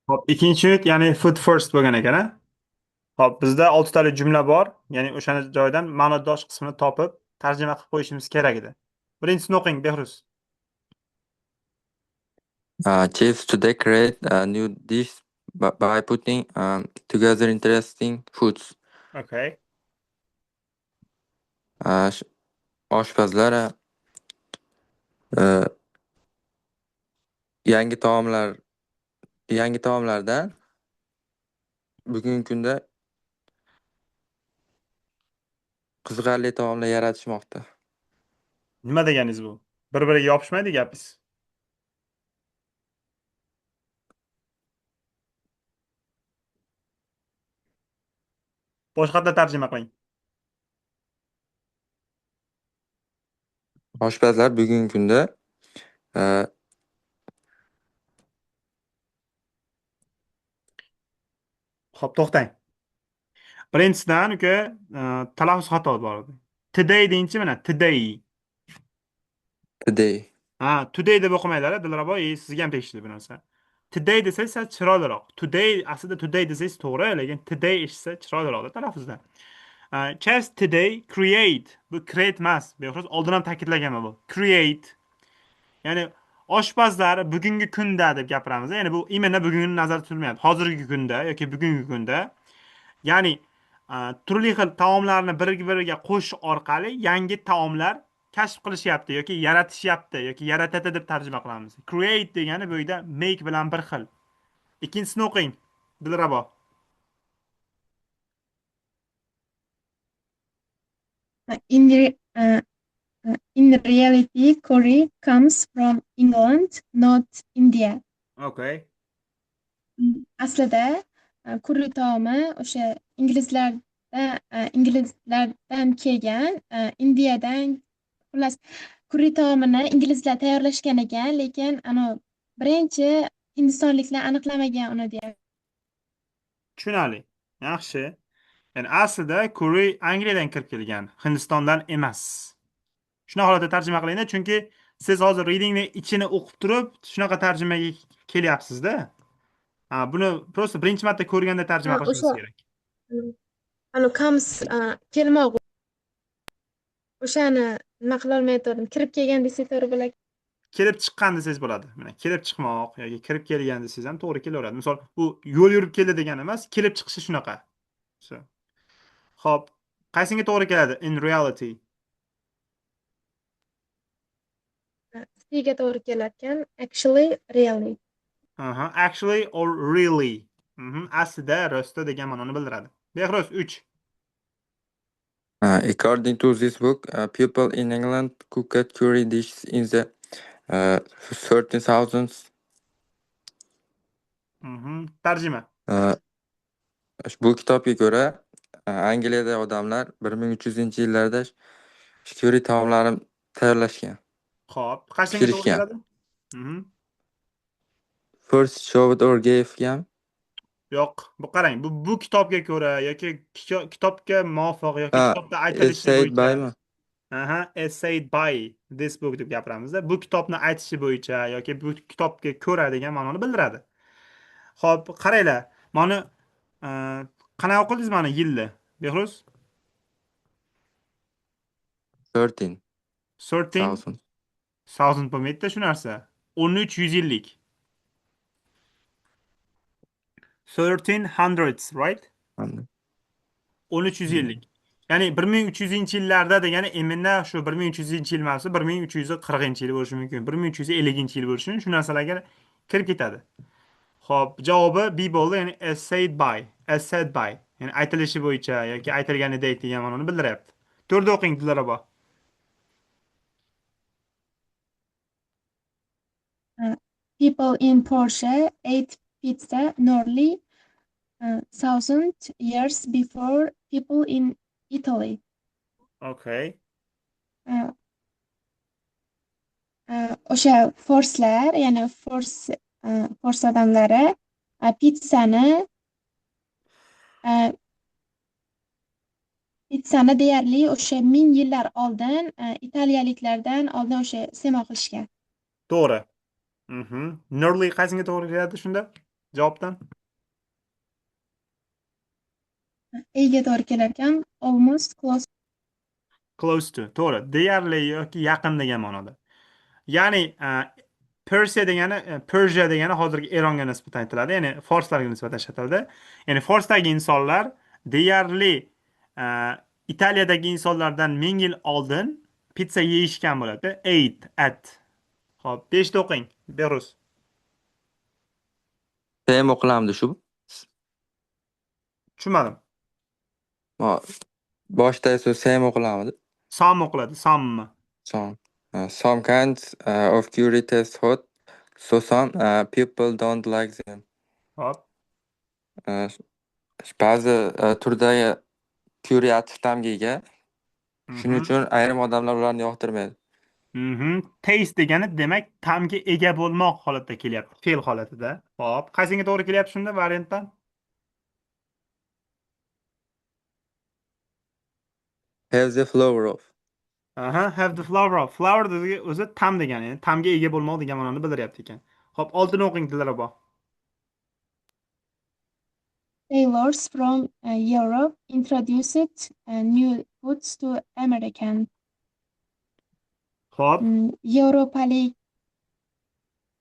Hop, ikkinchi unit ya'ni food first bo'lgan ekan. Hop, bizda 6 tali jumla bor. Ya'ni o'sha joydan ma'nodosh qismini topib tarjima qilib qo'yishimiz kerak edi. Birinchisini o'qing, Behruz. Chefs today create a new dish by putting together interesting foods. Okay. Uh, sh- Oshpazlar uh, yangi taomlardan bugungi kunda qiziqarli taomlar yaratishmoqda. Nima deganingiz bu? Bir-biriga yopishmaydi gapingiz. Boshqatda tarjima qiling. Oshpazlar bugungi kunda uh, Hop, to'xtang. Birinchisidan uka talaffuz xato bor edi. Today deyinchi mana today. today. Today deb o'qimanglar, Dilrabo, sizga ham tegishli bu narsa. Today desangiz sal chiroyliroq. Today aslida today desangiz to'g'ri, lekin today eshitsa chiroyliroq talaffuzda. Chess today create. Bu create emas. Bexos oldin ham ta'kidlaganman bu. Create. Ya'ni oshpazlar bugungi kunda deb gapiramiz. Ya'ni bu imенно bugünni nazarda tutilmayapti. Hozirgi kunda yoki bugungi kunda. Ya'ni turli xil taomlarni bir-biriga qo'shish orqali yangi taomlar kashf qilishyapti yoki yaratishyapti yoki yaratadi deb tarjima qilamiz. Create degani bu yerda make bilan bir xil. Ikkinchisini o'qing, Dilrabo. In in reality, curry comes from England, not India. Okay. Aslida kurri taomi o'sha inglizlardan kelgan, Indiyadan, xullas, kurri taomini inglizlar tayyorlashgan ekan, lekin birinchi hindistonliklar aniqlamagan uni deyapti. Tushunarli. Yaxshi. Ya'ni aslida curry Angliyadan kirib kelgan, Hindistondan emas. Shunaqa holatda tarjima qilingda, chunki siz hozir readingni ichini o'qib turib, shunaqa tarjimaga kelyapsizda. Buni prosta birinchi marta ko'rganda tarjima qilishingiz O'sha kerak. comes kelmoq, o'shani nima qilolmay turdim. Kirib kelgan desak to'g'ri bo'lar. Kelib chiqqan desangiz bo'ladi. Mana kelib chiqmoq yoki kirib kelgan desangiz ham to'g'ri kelaveradi. Misol, bu yo'l yurib keldi degani emas, kelib chiqishi shunaqa. Xo'p, qaysinga to'g'ri keladi? In reality. Siga to'g'ri kelarkan, actually, really. Actually or really. Aslida, rosta degan ma'noni bildiradi. Behruz 3. According to this book, people in England cooked curry dishes in the 13,000s. Tarjima. Bu kitobga ko'ra Angliyada odamlar 1300-yillarda curry taomlarini tayyorlashgan, Xo'p, qaysinga to'g'ri pishirishgan. keladi? First showed or gave ham. Yo'q, bu qarang, bu kitobga ko'ra yoki kitobga muvofiq yoki kitobda aytilishi Essayed bo'yicha. bymi? Essayed by this book deb gapiramizda. Bu kitobni aytishi bo'yicha yoki bu kitobga ko'ra degan ma'noni bildiradi. Xo'p, qaranglar. Mana qanaqa o'qildingiz mana yilni? Behruz? 13,000. 13,000 bo'lmaydi shu narsa. 1300 yillik. 1300s, right? 1300 yillik. Ya'ni 1300-yillarda degani imенно shu 1300-yil emas, 1340-yil bo'lishi mumkin. 1350-yil bo'lishi shu narsalarga kirib ketadi. Xo'p, javobi B bo'ldi, ya'ni essayed by. Essayed by. Ya'ni aytilishi bo'yicha yoki aytilganidek degan ma'noni bildiryapti. To'rda o'qing, Dilrabo. People in Persia ate pizza nearly 1,000 years before people in Italy. Okay. O'sha forslar, ya'ni fors odamlari pizzani deyarli o'sha 1000 yillar oldin italiyaliklardan oldin o'sha iste'mol qilishgan. To'g'ri. Nearly qaysinga to'g'ri keladi shunda? Javobdan Ega to'g'ri kelar ekan. Almost close. close to. To'g'ri. Deyarli yoki yaqin degan ma'noda. Ya'ni Persia degani Persia degani hozirgi Eronga nisbatan aytiladi. Ya'ni forslarga nisbatan ishlatiladi. Ya'ni Forsdagi insonlar deyarli e, Italiyadagi insonlardan 1000 yil oldin pitsa yeyishgan bo'ladi. Ate, at. Xo'p, 5 ta o'qing. Berus. Same o'qilamdi shu. Tushunmadim. Ma- Boshda esa same o'qilamidi. Some o'qiladi. Some'mi? Some kinds of curry taste hot, so some people don't like them. Hop. Uh, Ba'zi turdagi curry achchiq ta'mga ega. Shuning Mhm. uchun ayrim odamlar ularni yoqtirmaydi. Taste degani demak ta'mga ega bo'lmoq holatda kelyapti. Fe'l holatida. Hop. Qaysinga to'g'ri kelyapti shunda variantdan? Have the flower of. Aha, have the flower of. Flower o'zi ta'm degani, ya'ni ta'mga ega bo'lmoq degan ma'noni bildiryapti ekan. Hop, oltini o'qing Dilrabo. Sailors from Europe introduced new foods to American. Hop, Yevropalik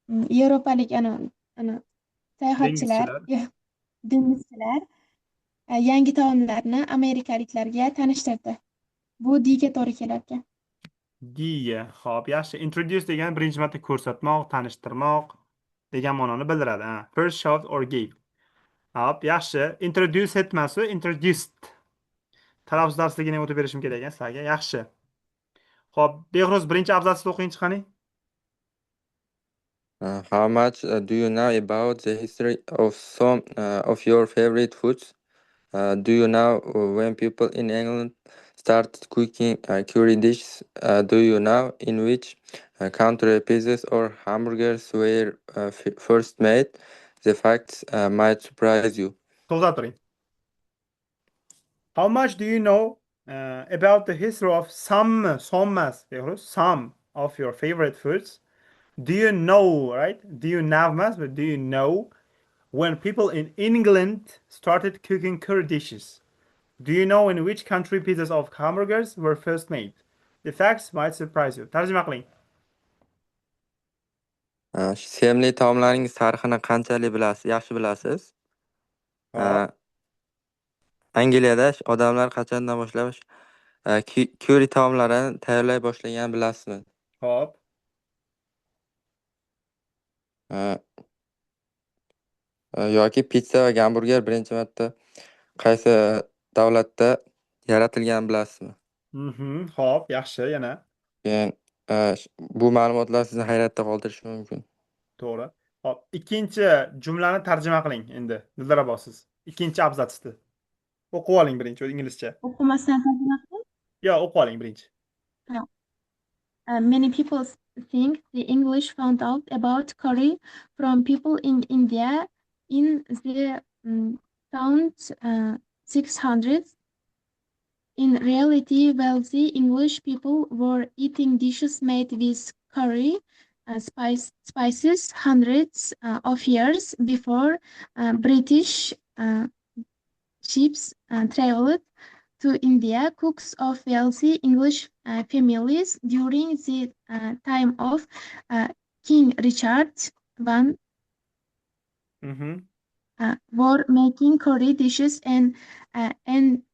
Yevropalik ana sayohatchilar, dengizchilar. dengizchilar yangi taomlarni amerikaliklarga tanishtirdi. Bu diga to'g'ri kelar ekan. Diya. Hop, yaxshi. Introduce degani birinchi marta ko'rsatmoq, tanishtirmoq degan ma'noni bildiradi. Ha. First showed or gave. Hop, yaxshi. Introduce etmasu, introduced. Talaffuz darsligini o'tib berishim kerak ekan sizlarga. Yaxshi. Hop, Behruz birinchi abzatsni o'qing chiqani. How much do you know about the history of some of your favorite foods? Do you know when people in England started cooking curry dishes? Do you know in which country pizzas or hamburgers were first made? The facts might surprise you. To'xtab turing. How much do you know about the history of some emas, some of your favorite foods? Do you know, right? Do you know emas, but do you know when people in England started cooking curry dishes? Do you know in which country pizzas of hamburgers were first made? The facts might surprise you. Tarjima qiling. Sevimli taomlaringiz tarixini qanchalik bilasiz? Yaxshi bilasiz? Hop, Angliyada odamlar qachondan boshlab curry taomlarini tayyorlay boshlaganini bilasizmi? hop. Yoki pitsa va gamburger birinchi marta qaysi davlatda yaratilganini bilasizmi? Hop, yaxshi, yana. Keyin bu ma'lumotlar sizni hayratda qoldirishi mumkin. To'g'ri. Hop, ikkinchi jumlani tarjima qiling endi. Dilrabo siz. Ikkinchi abzatsni. O'qib oling birinchi inglizcha. O'qimasdan tarjima qiling. Yo, o'qib oling birinchi. Many people think the English found out about curry from people in India in the 1600s. In reality, wealthy English people were eating dishes made with curry spices hundreds of years before British ships traveled to India. Cooks of wealthy English families during the time of King Richard I were making curry dishes, and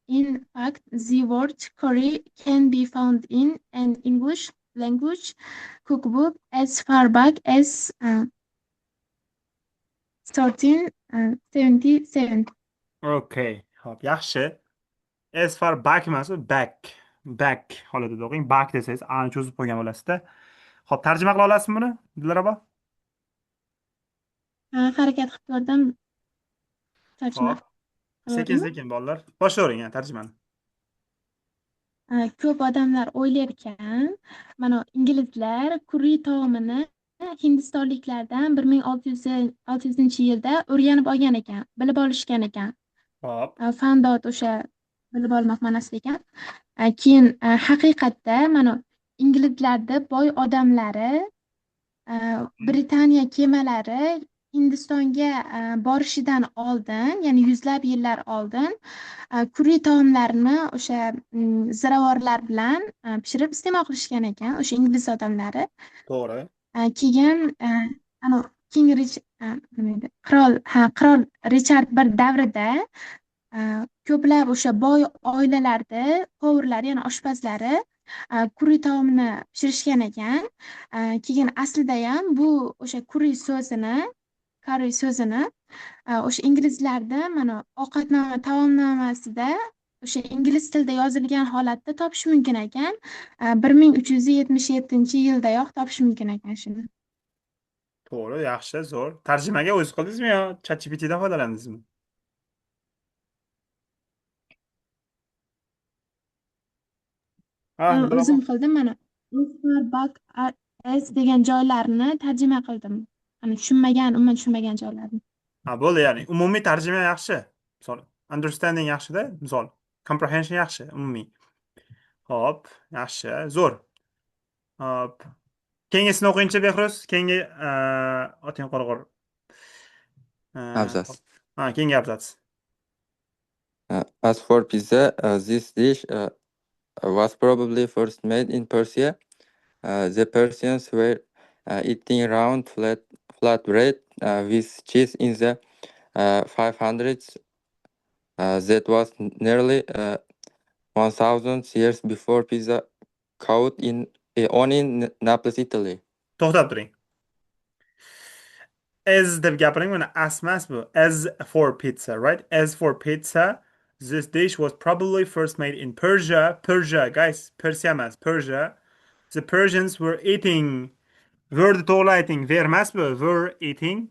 in fact, the word curry can be found in an English language cookbook as far back as 1377. Okay. Hop, yaxshi. As far back emas, back. Back holatida o'qing. Back desangiz ani cho'zib qo'ygan bo'lasizda. Hop, tarjima qila olasizmi buni? Dilrabo? Harakat qilib ko'rdim. Tarjima Hop. qilaveraymi? Sekin-sekin bolalar. Boshlavering tarjimani. Ko'p odamlar o'ylar ekan, mana inglizlar kurri taomini hindistonliklardan 1600-yilda o'rganib olgan ekan, bilib olishgan ekan. Hop. Found out o'sha bilib olmoq ma'nosida ekan. Keyin haqiqatda mana inglizlarni boy odamlari Britaniya kemalari Hindistonga borishidan oldin, ya'ni yuzlab yillar oldin kurri taomlarini o'sha ziravorlar bilan pishirib iste'mol qilishgan ekan o'sha ingliz odamlari. To'g'ri. Keyin anavi King Rich nima edi? Qirol Richard bir davrida ko'plab o'sha boy oilalarda povurlari, ya'ni oshpazlari kurri taomini pishirishgan ekan. Keyin aslida ham bu o'sha curry so'zini o'sha inglizlarda mana ovqatnoma taomnomasida o'sha ingliz tilida yozilgan holatda topish mumkin ekan. 1377 yildayoq topish mumkin ekan shuni. To'g'ri, yaxshi, zo'r. Tarjimaga o'zingiz qildingizmi yo ChatGPTdan foydalandingizmi? Ha, O'zim qildim mana. S degan joylarini tarjima qildim. Umuman tushunmagan joylarni. Ha, bo'ldi, ya'ni umumiy tarjima yaxshi. Misol, understanding yaxshida, misol, comprehension yaxshi, umumiy. Hop, yaxshi, zo'r. Hop. Keyingisini o'qingchi Behruz, keyingi oting qorg'or. Abzas. Ha, keyingi abzats. As for pizza, this dish was probably first made in Persia. The Persians were eating round flat bread with cheese in the 500s. That was nearly 1000 years before pizza caught on in Naples, Italy. To'xtab turing. As deb gapiring, mana as emas bu. As for pizza, right? As for pizza, this dish was probably first made in Persia. Persia, guys, Persia emas, Persia. The Persians were eating, were to'g'ri ayting, were emas bu, were eating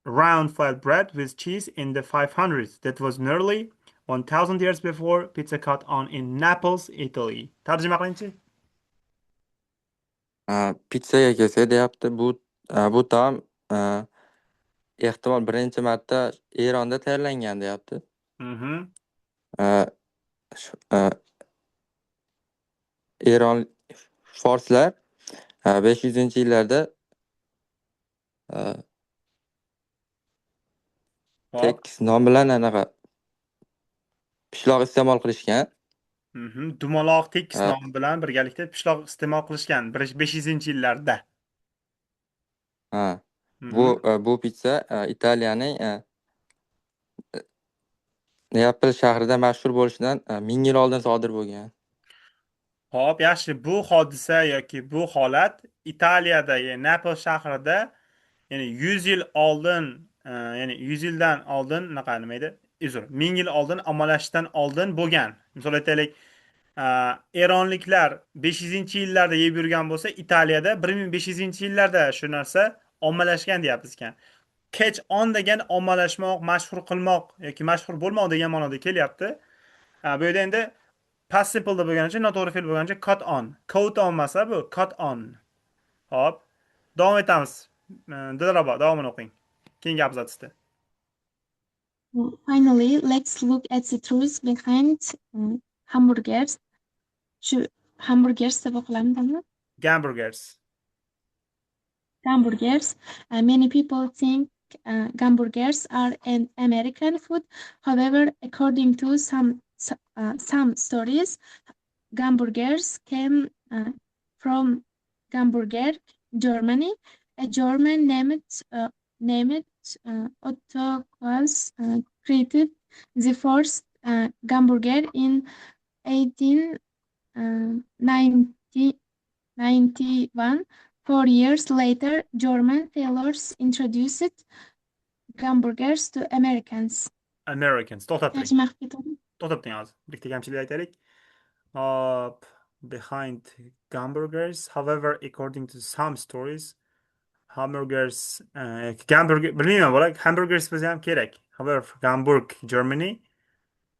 round flat bread with cheese in the 500s. That was nearly 1000 years before pizza caught on in Naples, Italy. Tarjima qilingchi. Pizzaga kelsak deyapti, bu taom ehtimol birinchi marta Eronda tayyorlangan deyapti. Eron forslar 500-yillarda tekis nom bilan anaqa pishloq iste'mol qilishgan. Dumaloq tekis nom bilan birgalikda pishloq iste'mol qilishgan 500-yillarda. Bu pizza Italiyaning Neapol shahrida mashhur bo'lishidan 1000 yil oldin sodir bo'lgan. Xo'p, yaxshi. Bu hodisa yoki bu holat Italiyadagi Napol shahrida, ya'ni 100 yil oldin, ya'ni 100 yildan oldin nima edi? 1000 yil oldin ommalashishdan oldin bo'lgan. Misol aytaylik, Eronliklar 500-yillarda yeb yurgan bo'lsa, Italiyada 1500-yillarda shu narsa ommalashgan deyapmiz ekan. Catch on degan ommalashmoq, mashhur qilmoq yoki mashhur bo'lmoq degan ma'noda kelyapti. Bu yerda endi past simple bo'lganicha, noto'g'ri fe'l bo'lganicha cut on. Caught on masa bu, cut on. Hop. Davom etamiz. Dilrabo, davomini o'qing. Keyingi abzatsda. Finally, let's look at the truth behind hamburgers. Shu hamburgers deb o'qilamidami? Hamburgers. Hamburgers. Many people think hamburgers are an American food. However, according to some stories, hamburgers came from Hamburger, Germany. A German named Otto Klaus created the first hamburger in 1891. 4 years later, German tailors introduced hamburgers to Americans. To'xtab turing. Tarjima qilib ketaman. To'xtab turing hozir. Bitta kamchilik aytaylik. Hop. Behind hamburgers, however, according to some stories, hamburgers, bilmayman bola, hamburgers bizga ham kerak. However, Hamburg, Germany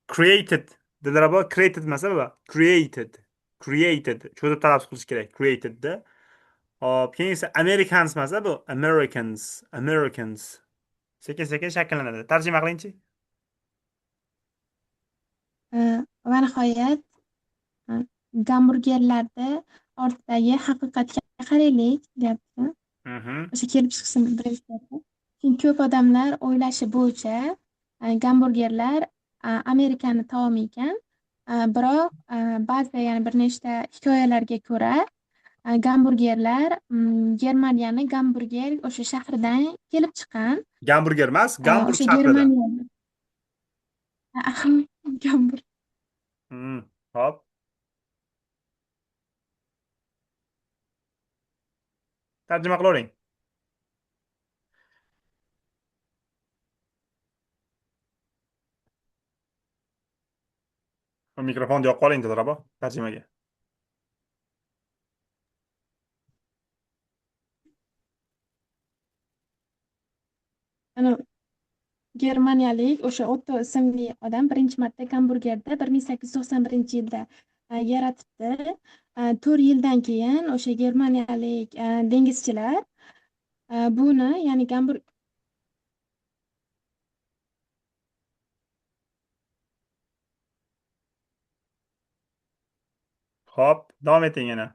created, Dilrabo created emas bu, created. Cho'zib talaffuz qilish kerak. Created da. Hop, keyin esa Americans emas bu, Americans. Sekin-sekin shakllanadi. Tarjima qilingchi. Va nihoyat hamburgerlarda ortdagi haqiqatga qaraylik, deyapti. Mhm. O'sha kelib chiqishim birinchi marta. Chunki ko'p odamlar o'ylashi bo'yicha gamburgerlar Amerikani taomi ekan. Biroq ba'zi ya'ni bir nechta hikoyalarga ko'ra gamburgerlar Germaniyani Gamburger o'sha shahridan kelib chiqqan. Gamburger emas, Gamburg O'sha shahridan. Germaniya gambur Hop. Tarjima qilavering. Mikrofonni yoqib qoling, Dilrabo, tarjimaga. Ana germaniyalik o'sha Otto ismli odam birinchi marta gamburgerda 1891 yilda yaratibdi. 4 yildan keyin o'sha germaniyalik dengizchilar buni ya'ni Hop, davom eting yana.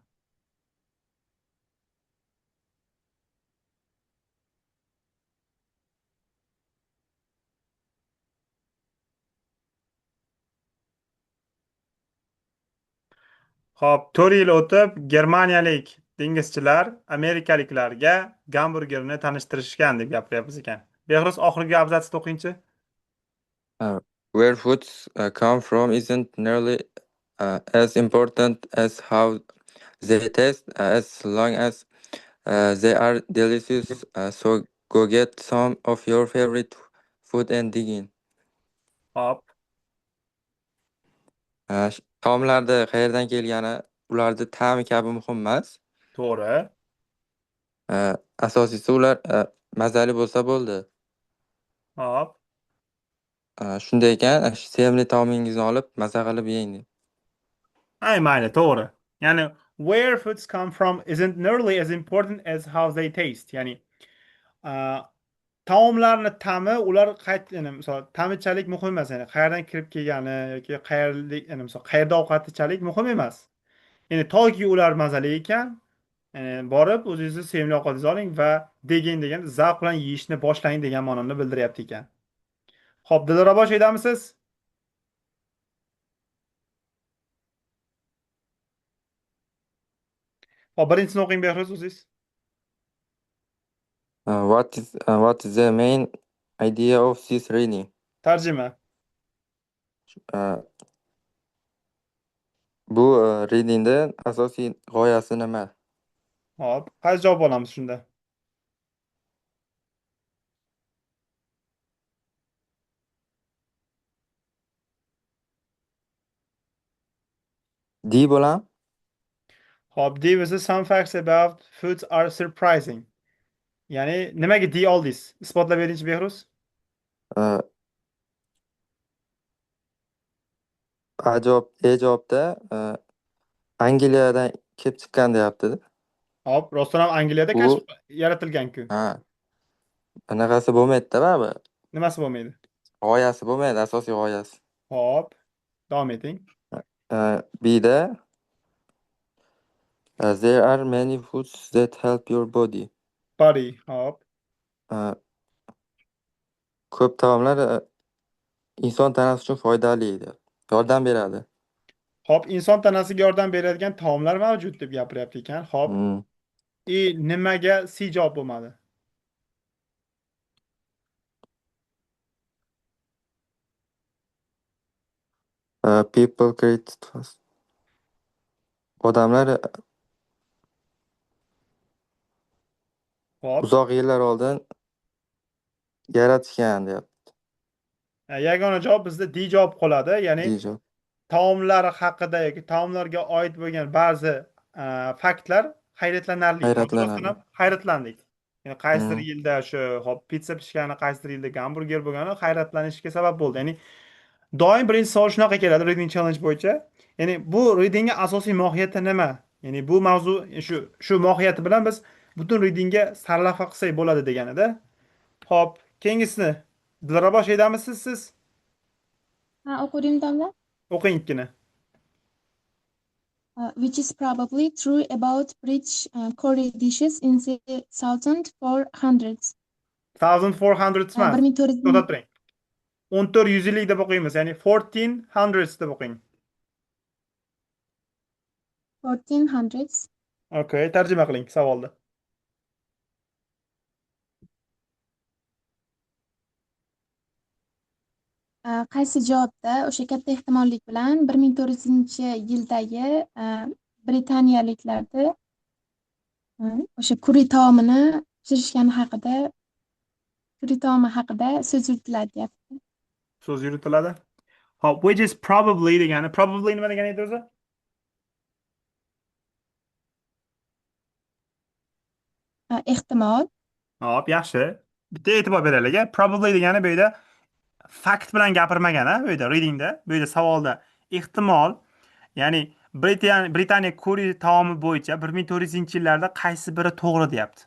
Hop, 4 yil o'tib germaniyalik dengizchilar amerikaliklarga gamburgerni tanishtirishgan deb gapiryapmiz ekan. Behruz oxirgi abzatsni o'qingchi. Where foods come from isn't nearly as important as how they taste, as long as they are delicious. So go get some of your favorite food and dig in. Hop, Taomlarda qayerdan kelgani ularni ta'mi kabi muhim emas. to'g'ri. Asosiysi ular mazali bo'lsa bo'ldi. Hop. Shunday ekan, sevimli taomingizni olib maza qilib yeng. Ay, mayli, to'g'ri. Ya'ni where foods come from isn't nearly as important as how they taste. Ya'ni taomlarni ta'mi ular ya'ni misol ta'michalik muhim emas, ya'ni qayerdan kirib kelgani yoki qayerlik, ya'ni misol qayerda ovqatichalik muhim emas. Ya'ni toki ular mazali ekan, borib o'zingizni sevimli ovqatingizni oling va degin degan zavq bilan yeyishni boshlang degan ma'noni bildiryapti ekan. Xo'p, Dilrabo, boshlaydamisiz? Hop, birinchisini o'qing Behruz o'zingiz. What is the main idea of this reading? Tarjima. Bu readingda asosiy g'oyasi nima? Hop, qaysi javob olamiz shunda? D bo'lam? Hop, D esa some facts about foods are surprising. Ya'ni nimaga D oldingiz? Isbotlab beringchi Behruz. Javobda Angliyadan kelib chiqqan deyapti. Hop, rostdan ham Angliyada Bu kashf yaratilgan-ku. anaqasi bo'lmaydi-da baribir. Nimasi bo'lmaydi? G'oyasi bo'lmaydi, asosiy g'oyasi. Hop, davom eting. B'da there are many foods that help your body. Body, hop. Ko'p taomlar inson tanasi uchun foydali deyapti. Yordam beradi. Hop, inson tanasiga yordam beradigan taomlar mavjud deb gapiryapti ekan. Hop. Nimaga C javob bo'lmadi? People create fast. Odamlar Hop. uzoq yillar oldin yaratishgan deyapti. Yagona javob bizda D javob qoladi. Ya'ni Deydi. taomlar haqida yoki taomlarga oid bo'lgan ba'zi faktlar hayratlanarli. Rostdan ham hayratlandik. Ya'ni qaysidir yilda shu hop pitsa pishgani, qaysidir yilda gamburger bo'lgani hayratlanishga sabab bo'ldi. Ya'ni doim birinchi savol shunaqa keladi reading challenge bo'yicha. Ya'ni bu readingga asosiy mohiyati nima? Ya'ni bu mavzu shu mohiyati bilan biz butun readingga sarlavha qilsak bo'ladi deganida. Hop, keyingisini Dilrabo boshlaydamisiz siz? o'qidim domla. O'qing ikkini. which is probably true about British curry dishes in the 1400s. 1400s emas. 1400 To'xtab turing. 1400 deb o'qiymiz, ya'ni 1400s deb o'qing. 1400s. Okay, tarjima qiling savolni. Qaysi javobda o'sha katta ehtimollik bilan 1400-yildagi britaniyaliklarda o'sha kuri taomi haqida so'z yuritiladi deyapti. So'z yuritiladi. Hop, which is probably degani, probably nima degani edi o'zi? Ehtimol. Hop, yaxshi. Bitta e'tibor beraylik. Probably degani bu yerda fakt bilan gapirmagan, bu yerda readingda, bu yerda savolda ehtimol, ya'ni Britaniya kuri taomi bo'yicha 1400-yillarda qaysi biri to'g'ri deyapti.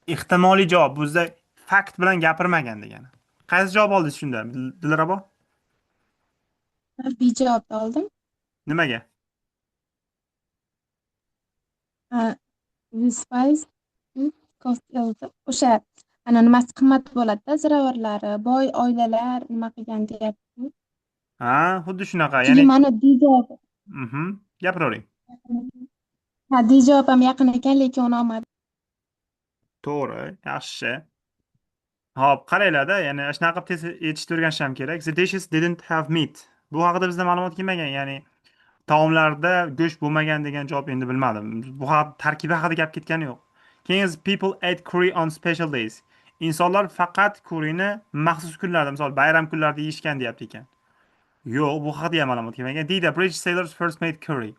Ehtimoliy javob bizda fakt bilan gapirmagan degani. Qaysi javob oldingiz shunda, Dilrabo? B javobni oldim. Nimaga? The spice o'sha nimasi qimmat bo'ladi-da, ziravorlari, boy oilalar nima qilgan deyapti. Ha, xuddi shunaqa, Keyin ya'ni mana D javobi. gapiravering. Ha, D javob ham yaqin ekan, lekin uni olmadim. To'g'ri, yaxshi. Hop, qaranglar-da, ya'ni shunaqa qilib tez yetishtirib o'rganish ham kerak. The dishes didn't have meat. Bu haqida bizda ma'lumot kelmagan, ya'ni taomlarda go'sht bo'lmagan degan javob endi bilmadim. Bu haqida tarkibi haqida gap ketgani yo'q. Keyin people ate curry on special days. Insonlar faqat kurrini maxsus kunlarda, misol bayram kunlarida yeyishgan deyapti ekan. Yo'q, bu haqida ham ma'lumot kelmagan. Deydi British sailors first made curry.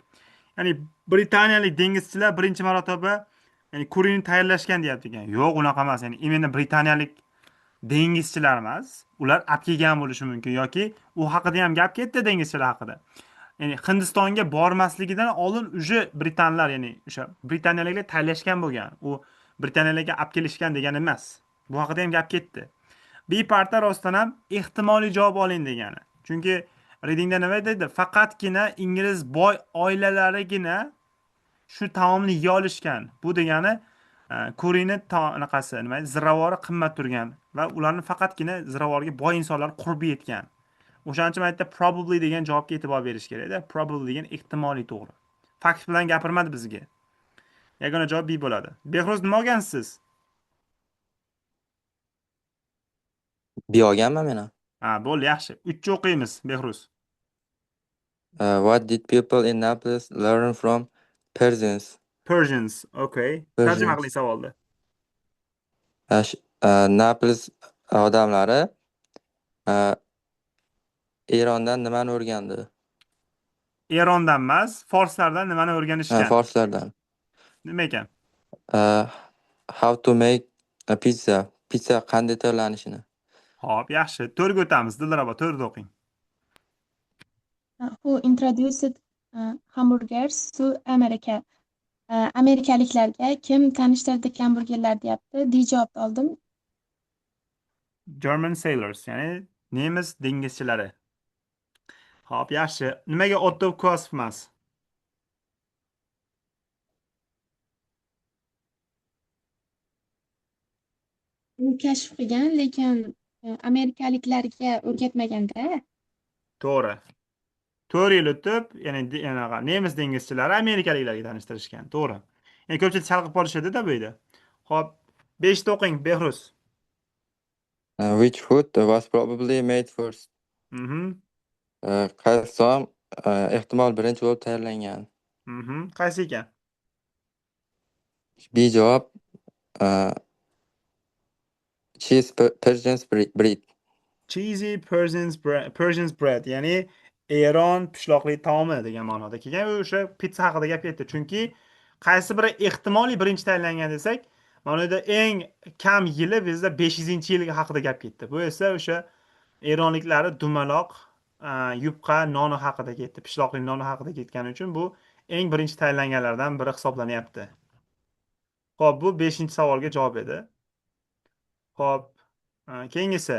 Ya'ni britaniyalik dengizchilar birinchi marotaba ya'ni kurrini tayyorlashgan deyapti ekan. Yo'q, unaqa emas. Ya'ni imенно britaniyalik dengizchilar emas. Ular olib kelgan bo'lishi mumkin yoki u haqida ham gap ketdi dengizchilar haqida. Ya'ni Hindistonga bormasligidan oldin уже britanlar, ya'ni o'sha britaniyaliklar tayyorlashgan bo'lgan. U britaniyalikka olib kelishgan degani emas. Bu haqida ham gap ketdi. B partda rostdan ham ehtimoliy javob oling degani. Chunki readingda nima dedi? Faqatgina ingliz boy oilalarigina shu taomni yeya olishgan. Bu degani kurini anaqasi nima ziravori qimmat turgan va ularni faqatgina ziravorga boy insonlar qurbi yetgan. O'shaning uchun aytda probably degan javobga e'tibor berish kerak-da. Probably degan ehtimoliy to'g'ri. Fakt bilan gapirmadi bizga. Yagona javob B bo'ladi. Behruz nima olgansiz? B olganman men ham. Ha, bo'ldi, yaxshi. 3 chi o'qiymiz, Behruz. What did people in Naples learn from Persians? Persians, okay. Tarjima qiling savolni. Naples odamlari Erondan nimani o'rgandi? Erondan emas, forslardan nimani o'rganishgan? Forslardan. Nima ekan? How to make a pizza. Pizza qanday tayyorlanishini. Hop, yaxshi. 4 ga o'tamiz. Dilrabo 4 o'qing. Who introduced hamburgers to America? Amerikaliklarga kim tanishtirdi hamburgerlar deyapti. D javobni oldim. German sailors, ya'ni nemis dengizchilari. Hop, yaxshi. Nimaga Otto Kosf emas? U kashf qilgan, lekin amerikaliklarga o'rgatmaganda. To'g'ri. 4 yil o'tib, ya'ni nemis dengizchilari amerikaliklarga tanishtirishgan. To'g'ri. Ya'ni ko'pchilik chalqib qolishadi-da bu yerda. Hop, 5 ta o'qing, Behruz. Which food was probably made first? Qaysi taom ehtimol birinchi bo'lib tayyorlangan? Qaysi ekan? B javob cheese Persian's bread. Cheesy Persian's bread, ya'ni Eron pishloqli taomi degan ma'noda kelgan. U o'sha pizza haqida gap ketdi. Chunki qaysi biri ehtimoliy birinchi tayyorlangan desak, mana bu eng kam yili bizda 500-yil haqida gap ketdi. Bu esa o'sha eronliklari dumaloq yupqa noni haqida ketdi. Pishloqli noni haqida ketgani uchun bu eng birinchi tayyorlanganlardan biri hisoblanyapti. Xo'p, bu 5-savolga javob edi. Xo'p, keyingisi.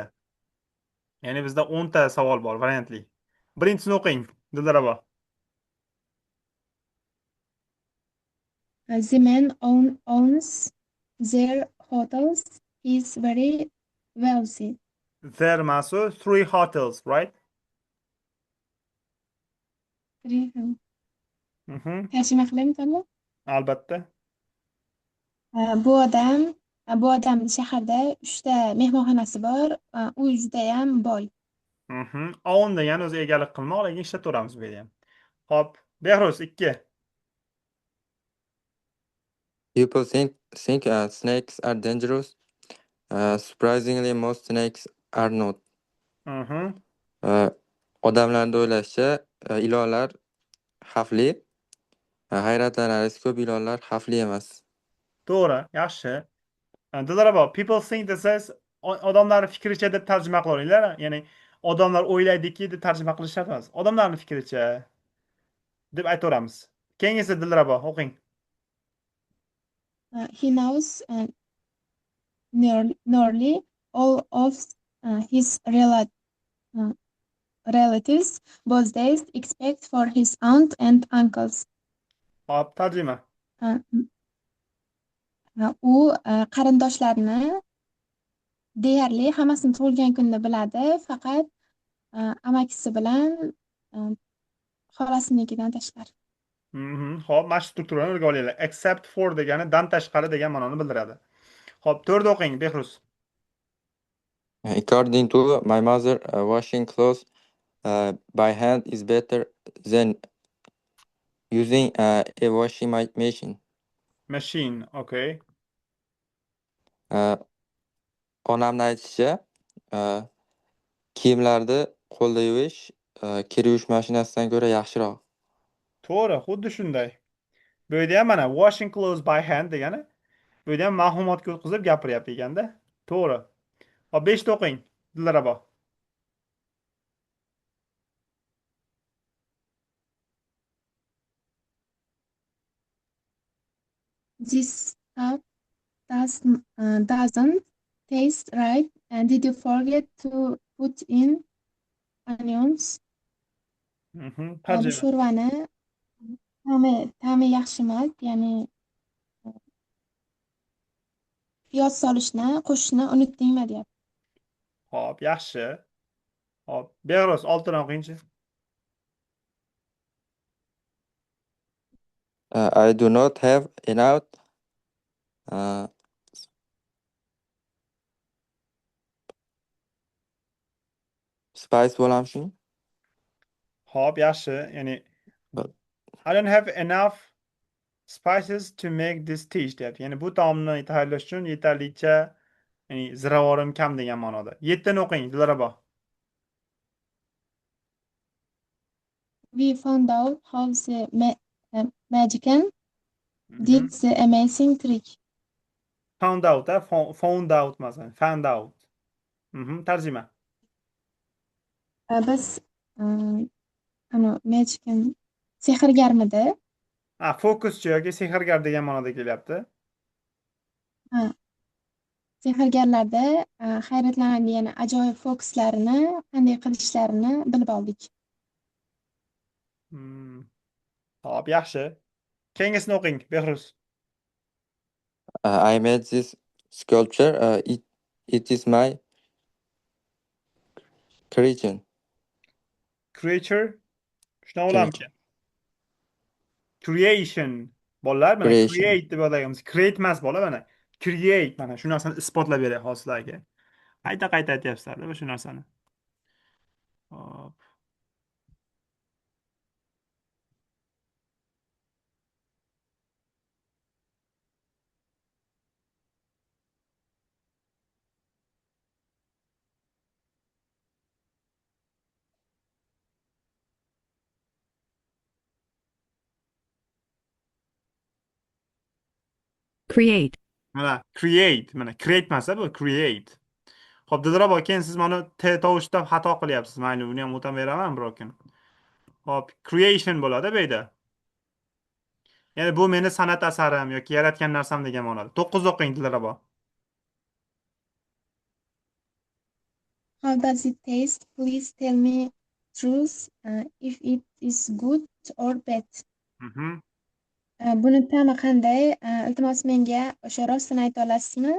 Ya'ni bizda 10 ta savol bor, variantli. Birinchisini o'qing, Dilrabo. The man owns their hotels. He's very wealthy. There masu three hotels, right? Tarjima qilaymi to'g'ri? Albatta. Bu odam shaharda 3 ta mehmonxonasi bor. U judayam boy. Own degani o'zi egalik qilmoq, lekin ishlataveramiz bu yerda ham. Hop, Behruz 2. People think snakes are dangerous. Surprisingly, most snakes are not. Odamlarning o'ylashicha ilonlar xavfli. Hayratlanarlisi ko'p ilonlar xavfli emas. To'g'ri, yaxshi. Dilrabo, people think this is odamlarning fikricha deb tarjima qilaveringlar. Ya'ni odamlar o'ylaydiki deb tarjima qilish shart emas. Odamlarning fikricha deb aytaveramiz. Keyingisi Dilrabo, o'qing. He knows nearly all of his relatives birthdays except for his aunt and uncles. Hop, tarjima. U qarindoshlarini deyarli hammasini tug'ilgan kunini biladi, faqat amakisi bilan xolasinikidan tashqari. Hop, mana shu strukturani o'rganib olinglar. Except for degani dan tashqari degan ma'noni bildiradi. Hop, 4 o'qing, Behruz. According to my mother, washing clothes by hand is better than using a washing machine. Machine, okay. Onamning aytishicha, kiyimlarni qo'lda yuvish kir yuvish mashinasidan ko'ra yaxshiroq. To'g'ri, xuddi shunday. Bu yerda ham mana washing clothes by hand degani bu yerda ham ma'lumotga o'tkazib gapiryapti ekanda. To'g'ri. Hop, 5 ta o'qing, Dilrabo. This stuff doesn't taste right. And did you forget to put in onions? Bu Tarjima. sho'rvani ta'mi yaxshi emas, ya'ni piyoz solishni, qo'shishni unutdingmi deyapti. Hop, yaxshi. Hop, Behruz 6 ta o'qingchi. I do not have enough spice bo'lamishmi? Hop, yaxshi. Ya'ni I don't have enough spices to make this dish deyapti. Ya'ni bu taomni tayyorlash uchun yetarlicha ya'ni ziravorim kam degan ma'noda. 7 tani o'qing, Dilrabo. We found out how the magician did the amazing trick. Found out, found out masalan, found out. Tarjima. Biz magician sehrgarmidi? Fokuschi yoki sehrgar degan ma'noda kelyapti. Sehrgarlarda hayratlanarli, ya'ni ajoyib fokuslarini qanday qilishlarini bilib oldik. Hop, yaxshi. Keyingisini o'qing, Behruz. I made this sculpture. It is my creation. Creature. Shuna bo'larmikan? Creation. Bolalar mana Creation. create deb yozamiz. Create emas bola mana. Create mana shu narsani isbotlab beray hozirlarga. Qayta aytyapsizlar-da shu narsani. Hop. Create. Mana create, mana create emas bu create. Xo'p, Dilrabo, keyin siz mana T tovushda xato qilyapsiz. Mayli, uni ham o'taveraman bir kun. Hop, creation bo'ladi bu yerda. Ya'ni bu meni san'at asarim yoki yaratgan narsam degan ma'noda. 9 o'qing, Dilrabo. How does it taste? Please tell me truth if it is good or bad. Buni ta'mi qanday? Iltimos menga o'sha rostini ayta olasizmi?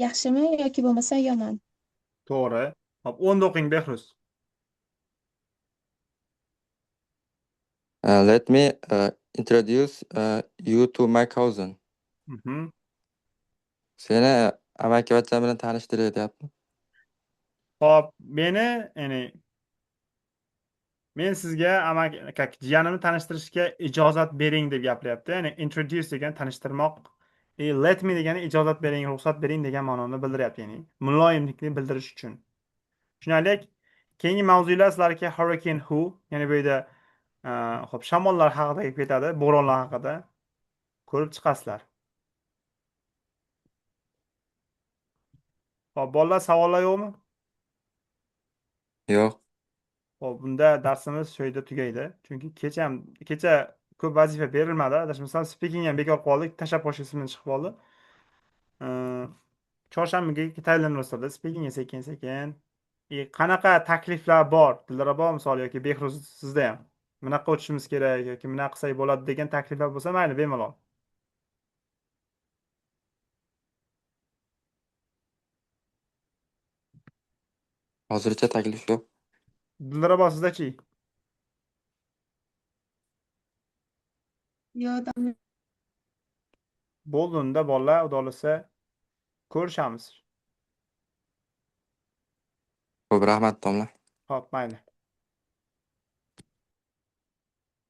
Yaxshimi yoki bo'lmasa yomon? To'g'ri. Hop, 10 o'qing Behruz. Let me introduce you to my cousin. Mhm. Seni amakivachcham bilan tanishtiray deyapti. Hop, ya'ni men sizga jiyanimni tanishtirishga ijozat bering deb gapiryapti. Ya'ni introduce degan tanishtirmoq, let me degani ijozat bering, ruxsat bering degan ma'noni bildiryapti, ya'ni muloyimlikni bildirish uchun. Tushunaylik. Keyingi mavzular sizlarga hurricane who, ya'ni bu yerda hop, shamollar haqida gap ketadi, bo'ronlar haqida ko'rib chiqasizlar. Hop, bolalar, savollar yo'qmi? Yo'q. Hop, bunda darsimiz shu yerda tugaydi. Chunki kecha ko'p vazifa berilmadi. Adashmasam speaking ham bekor qoldik. Tashlab qo'yish ismini chiqib qoldi. Chorshanbaga tayinlanmasdi speakingga sekin-sekin. Qanaqa takliflar bor? Dilrabo misol yoki Behruz sizda ham. Bunaqa o'tishimiz kerak yoki bunaqa qilsak bo'ladi degan takliflar bo'lsa, mayli, bemalol. Hozircha taklif yo'q. Dilrabo sizdachi? Yo'q, Bo'ldi unda bolalar, xudo xohlasa ko'rishamiz. Xo'p, rahmat domla. Hop, mayli.